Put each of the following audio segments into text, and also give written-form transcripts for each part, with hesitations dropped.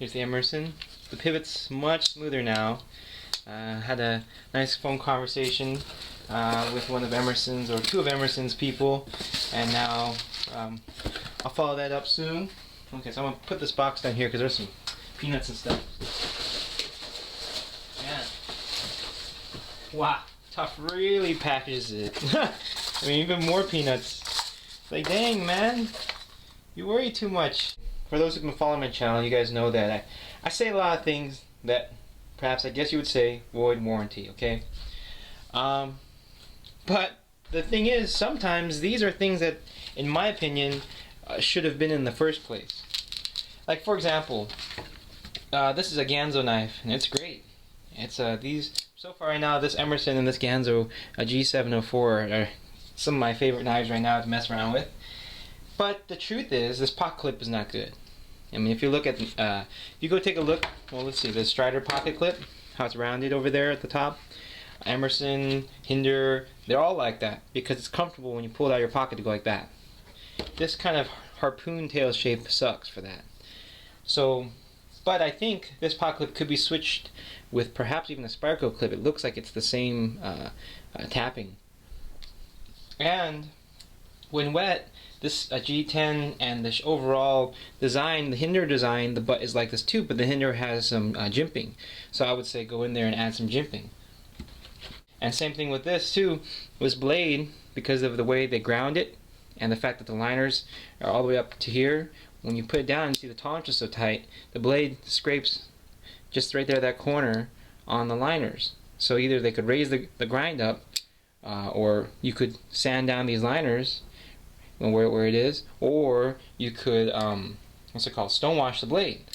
Here's the Emerson. The pivot's much smoother now. Had a nice phone conversation with one of Emerson's, or two of Emerson's people, and now I'll follow that up soon. Okay, so I'm gonna put this box down here because there's some peanuts and stuff. Yeah. Wow, Tuff really packages it. I mean, even more peanuts. It's like, dang, man, you worry too much. For those who've been following my channel, you guys know that I say a lot of things that perhaps I guess you would say void warranty, okay? But the thing is, sometimes these are things that, in my opinion, should have been in the first place. Like, for example, this is a Ganzo knife, and it's great. It's these, so far right now, this Emerson and this Ganzo G704 are some of my favorite knives right now to mess around with. But the truth is, this pocket clip is not good. I mean, if you look at, if you go take a look, well, let's see, the Strider pocket clip, how it's rounded over there at the top. Emerson, Hinder, they're all like that because it's comfortable when you pull it out of your pocket to go like that. This kind of harpoon tail shape sucks for that. So, but I think this pocket clip could be switched with perhaps even a Spyderco clip. It looks like it's the same tapping. And when wet, this G10 and the overall design, the Hinder design, the butt is like this too, but the Hinder has some jimping. So I would say go in there and add some jimping. And same thing with this too. This blade, because of the way they ground it and the fact that the liners are all the way up to here, when you put it down and see the tolerance is so tight, the blade scrapes just right there, that corner, on the liners. So either they could raise the grind up, or you could sand down these liners where it is, or you could what's it called, stonewash the blade.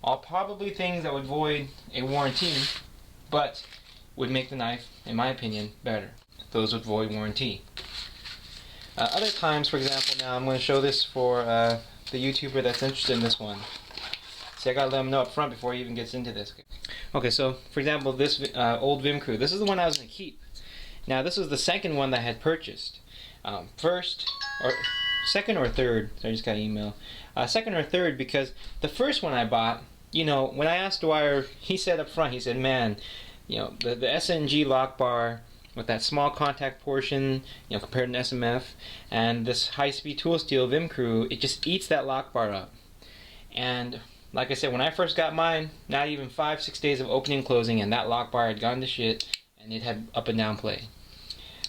All probably things that would void a warranty, but would make the knife, in my opinion, better. Those would void warranty. Other times, for example, now I'm going to show this for the YouTuber that's interested in this one. See, I gotta let him know up front before he even gets into this. Okay, so for example, this old Vim Crew. This is the one I was going to keep. Now, this was the second one that I had purchased. Second or third, so I just got an email. Second or third, because the first one I bought, you know, when I asked Dwyer, he said up front, he said, man, you know, the SNG lock bar with that small contact portion, you know, compared to an SMF, and this high-speed tool steel Vim Crew, it just eats that lock bar up. And like I said, when I first got mine, not even 5-6 days of opening and closing, and that lock bar had gone to shit, and it had up and down play.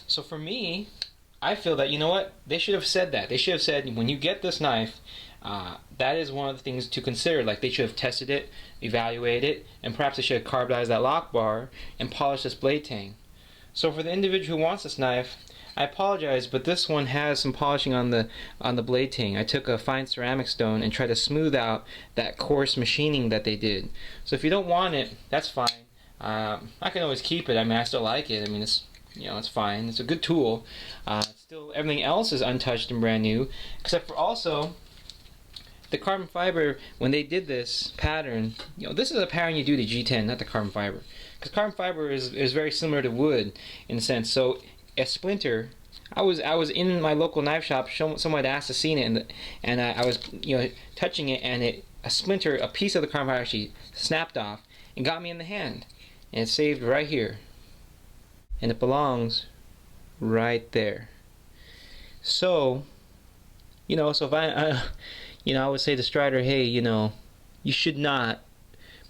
So for me, I feel that, you know what, they should have said that. They should have said, when you get this knife, that is one of the things to consider. Like, they should have tested it, evaluated it, and perhaps they should have carbonized that lock bar and polished this blade tang. So for the individual who wants this knife, I apologize, but this one has some polishing on the blade tang. I took a fine ceramic stone and tried to smooth out that coarse machining that they did. So if you don't want it, that's fine. I can always keep it. I mean, I still like it. I mean, it's, you know, it's fine. It's a good tool. Still, everything else is untouched and brand new, except for also the carbon fiber. When they did this pattern, you know, this is a pattern you do to G10, not the carbon fiber, because carbon fiber is very similar to wood in a sense. So a splinter, I was in my local knife shop. Someone had asked to see it, and I was, you know, touching it, and a splinter, a piece of the carbon fiber actually snapped off and got me in the hand, and it's saved right here, and it belongs right there. So, you know, so if you know, I would say to Strider, hey, you know, you should not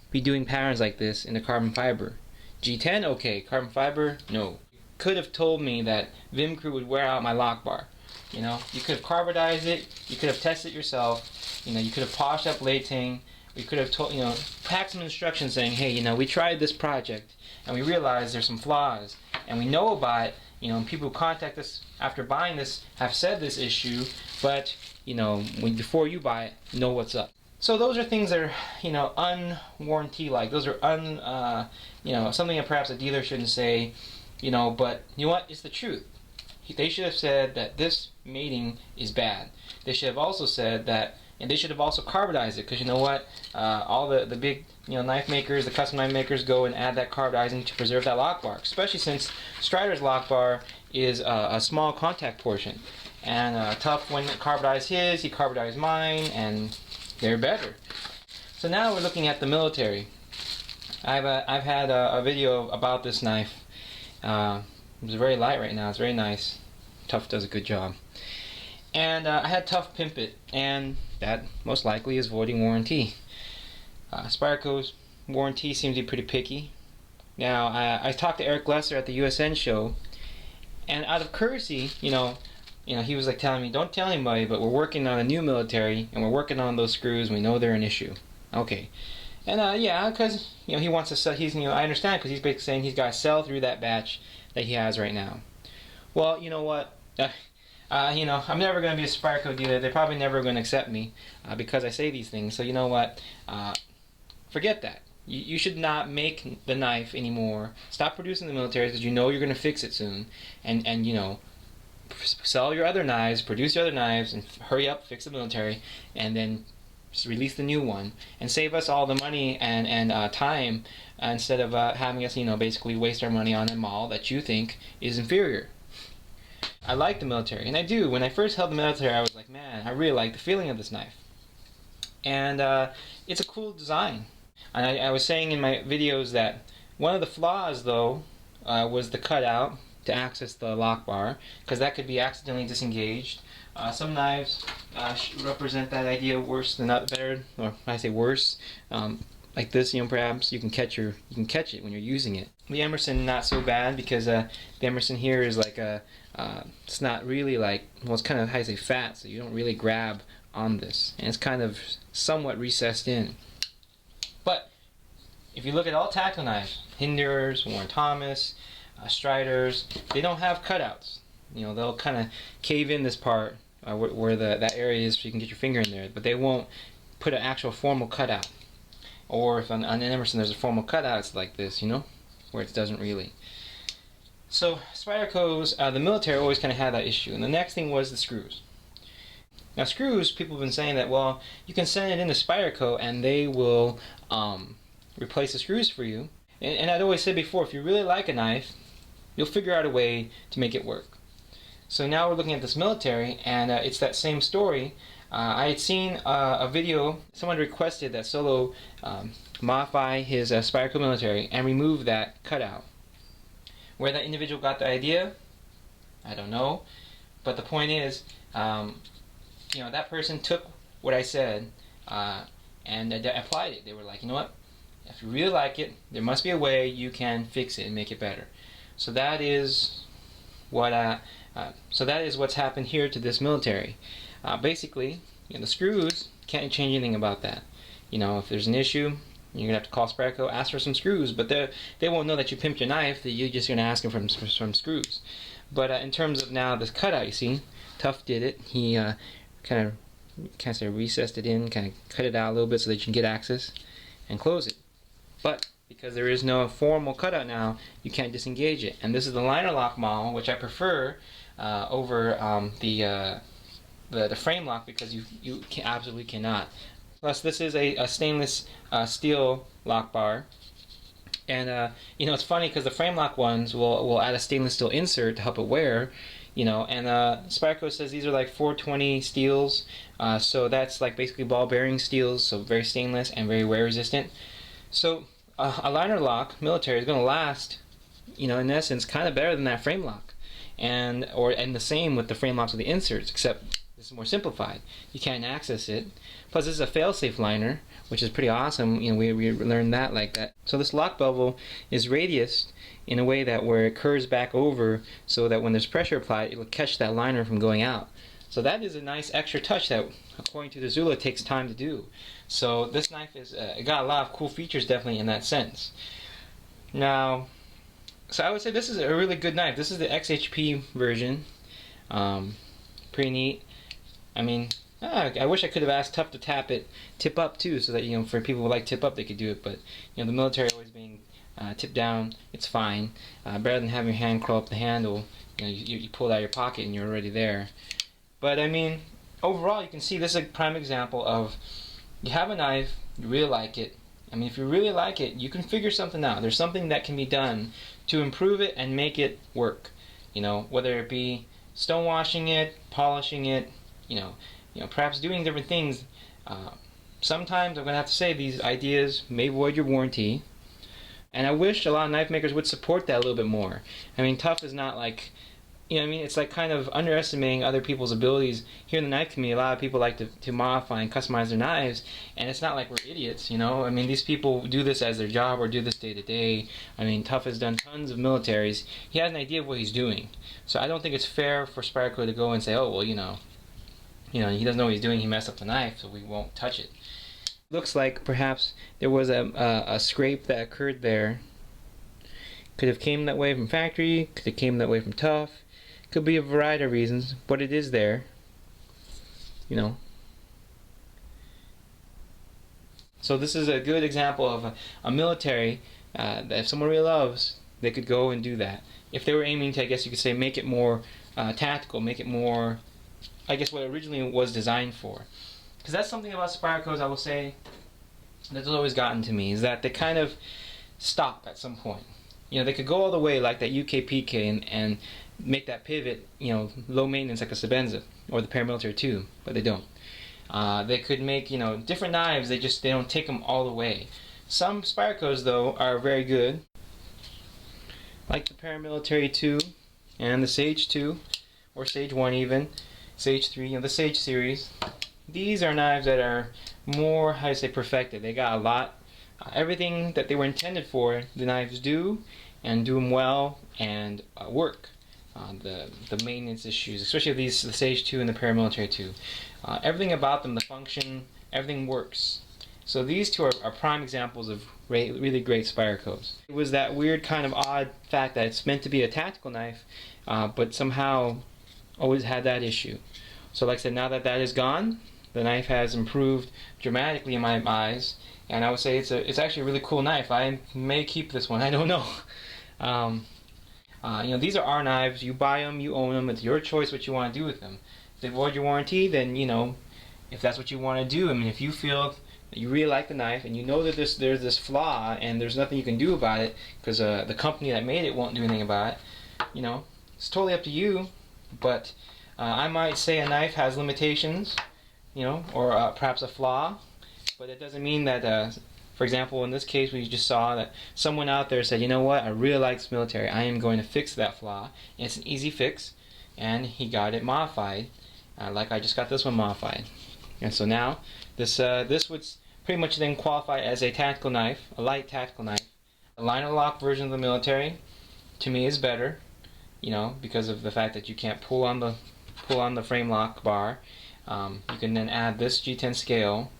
be doing patterns like this in the carbon fiber. G10, okay. Carbon fiber, no. Could have told me that Vim Crew would wear out my lock bar. You know, you could have carbonized it. You could have tested it yourself. You know, you could have polished up blade tang. We could have told, you know, packed some instructions saying, hey, you know, we tried this project and we realized there's some flaws, and we know about it. You know, and people who contact us after buying this have said this issue, but, you know, before you buy it, know what's up. So those are things that are, you know, unwarranty-like. Those are you know, something that perhaps a dealer shouldn't say, you know, but you know what? It's the truth. They should have said that this mating is bad. They should have also said that, and they should have also carbonized it, because you know what? All the big, you know, knife makers, the custom knife makers go and add that carbonizing to preserve that lock bar, especially since Strider's lock bar is a small contact portion. And Tuff, when carbonized his, he carbonized mine, and they're better. So now we're looking at the military. I've had a video about this knife. It's very light right now. It's very nice. Tuff does a good job. And I had Tuff pimp it, and that most likely is voiding warranty. Spyderco's warranty seems to be pretty picky. Now I talked to Eric Lesser at the USN show, and out of courtesy, you know, he was like telling me, don't tell anybody, but we're working on a new military, and we're working on those screws. And we know they're an issue. Okay. And yeah, because he wants to sell. I understand, because he's basically saying he's got to sell through that batch that he has right now. Well, you know what? I'm never going to be a Spyderco dealer. They're probably never going to accept me because I say these things. So you know what? Forget that. You should not make the knife anymore. Stop producing the militaries, because you know you're going to fix it soon. And sell your other knives, produce your other knives, and hurry up, fix the military, and then just release the new one, and save us all the money and time instead of having us, basically waste our money on a model that you think is inferior. I like the military, and I do. When I first held the military, I was like, man, I really like the feeling of this knife. And it's a cool design. And I was saying in my videos that one of the flaws, though, was the cutout to access the lock bar, because that could be accidentally disengaged. Some knives represent that idea worse than not better, or I say worse. Like this, perhaps you can catch it when you're using it. The Emerson, not so bad, because the Emerson here is like it's not really like, well, it's kind of, how you say, fat, so you don't really grab on this, and it's kind of somewhat recessed in. But if you look at all tactical knives, Hinders, Warren Thomas, Striders, they don't have cutouts. They'll kind of cave in this part where that area is, so you can get your finger in there, but they won't put an actual formal cutout. Or if on an Emerson there's a formal cutout, it's like this, where it doesn't really. So Spyderco's, the military always kind of had that issue. And the next thing was the screws. Now screws, people have been saying that, well, you can send it into Spyderco and they will replace the screws for you. And I'd always said before, if you really like a knife, you'll figure out a way to make it work. So now we're looking at this military, and it's that same story. I had seen a video, someone requested that Solo modify his Spyderco Military and remove that cutout. Where that individual got the idea, I don't know. But the point is, that person took what I said and applied it. They were like, you know what? If you really like it, there must be a way you can fix it and make it better. So that is what. So that is what's happened here to this military. Basically, the screws, can't change anything about that. If there's an issue, you're gonna have to call Spyderco, ask for some screws, but they won't know that you pimped your knife. That you're just gonna ask them for some screws. But in terms of now this cutout, you see, Tuff did it. He kind of recessed it in, kind of cut it out a little bit so that you can get access and close it. But because there is no formal cutout now, you can't disengage it. And this is the liner lock model, which I prefer over the frame lock, because you absolutely cannot. Plus, this is a stainless steel lock bar, and it's funny because the frame lock ones will add a stainless steel insert to help it wear, and Spyderco says these are like 420 steels, so that's like basically ball bearing steels, so very stainless and very wear resistant. So a liner lock military is going to last, in essence, kind of better than that frame lock, and the same with the frame locks with the inserts, except this is more simplified. You can't access it. Plus, this is a fail-safe liner, which is pretty awesome. We learned that like that. So this lock bevel is radiused in a way that where it curves back over, so that when there's pressure applied, it will catch that liner from going out. So that is a nice extra touch that, according to the Zula, takes time to do. So this knife is it got a lot of cool features, definitely, in that sense. Now, so I would say this is a really good knife. This is the XHP version. Pretty neat. I mean, I wish I could have asked Tuff to tip up too, so that for people who like tip up, they could do it. But the military always being tipped down, it's fine. Better than having your hand crawl up the handle. You pull it out of your pocket and you're already there. But I mean, overall, you can see this is a prime example of, you have a knife, you really like it. I mean, if you really like it, you can figure something out. There's something that can be done to improve it and make it work. Whether it be stonewashing it, polishing it, perhaps doing different things sometimes I'm going to have to say these ideas may void your warranty. And I wish a lot of knife makers would support that a little bit more. I mean, tough is not like, you know what I mean? It's like kind of underestimating other people's abilities. Here in the knife community, a lot of people like to modify and customize their knives, and it's not like we're idiots, you know? I mean, these people do this as their job or do this day to day. I mean, Tough has done tons of militaries. He has an idea of what he's doing. So I don't think it's fair for Spyderco to go and say, oh, well, you know, he doesn't know what he's doing, he messed up the knife, so we won't touch it. Looks like perhaps there was a scrape that occurred there. Could have came that way from factory, could have came that way from Tough. Could be a variety of reasons, but it is there, you know. So this is a good example of a military that if someone really loves, they could go and do that. If they were aiming to, I guess you could say, make it more tactical, make it more, I guess, what it originally was designed for. Because that's something about Spydercos, I will say, that's always gotten to me, is that they kind of stop at some point. You know, they could go all the way like that UKPK and make that pivot, you know, low maintenance like a Sebenza or the Paramilitary 2, but they don't. They could make, you know, different knives, they don't take them all the way. Some Spydercos, though, are very good, like the Paramilitary 2 and the Sage 2, or Sage 1 even, Sage 3, you know, the Sage series. These are knives that are more, how to say, perfected. They got a lot, everything that they were intended for, the knives do, and do them well, and work. The maintenance issues, especially these, the Sage 2 and the Paramilitary 2. Everything about them, the function, everything works. So these two are prime examples of really great Spydercos. It was that weird kind of odd fact that it's meant to be a tactical knife, but somehow always had that issue. So like I said, now that that is gone, the knife has improved dramatically in my eyes, and I would say it's actually a really cool knife. I may keep this one, I don't know. You know, these are our knives. You buy them, you own them. It's your choice what you want to do with them. If they void your warranty, then, you know, if that's what you want to do, I mean, if you feel that you really like the knife and you know that there's this flaw and there's nothing you can do about it because the company that made it won't do anything about it, you know, it's totally up to you. But I might say a knife has limitations, you know, or perhaps a flaw, but it doesn't mean that, for example, in this case, we just saw that someone out there said, you know what, I really like this military, I am going to fix that flaw. And it's an easy fix, and he got it modified, like I just got this one modified. And so now, this would pretty much then qualify as a tactical knife, a light tactical knife. The liner lock version of the military, to me, is better, you know, because of the fact that you can't pull on the frame lock bar. You can then add this G10 scale.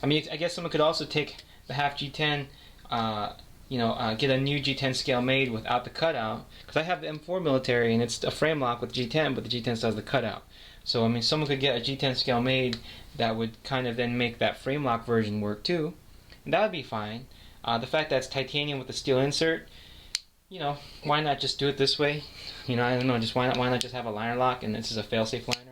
I mean, I guess someone could also take the half G10, get a new G10 scale made without the cutout, because I have the M4 military and it's a frame lock with G10, but the G10 still has the cutout. So I mean, someone could get a G10 scale made that would kind of then make that frame lock version work too, and that would be fine. The fact that it's titanium with a steel insert, you know, why not just do it this way? You know, I don't know, just why not just have a liner lock and this is a fail-safe liner?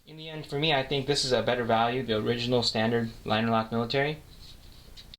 In the end, for me, I think this is a better value, the original standard liner lock military.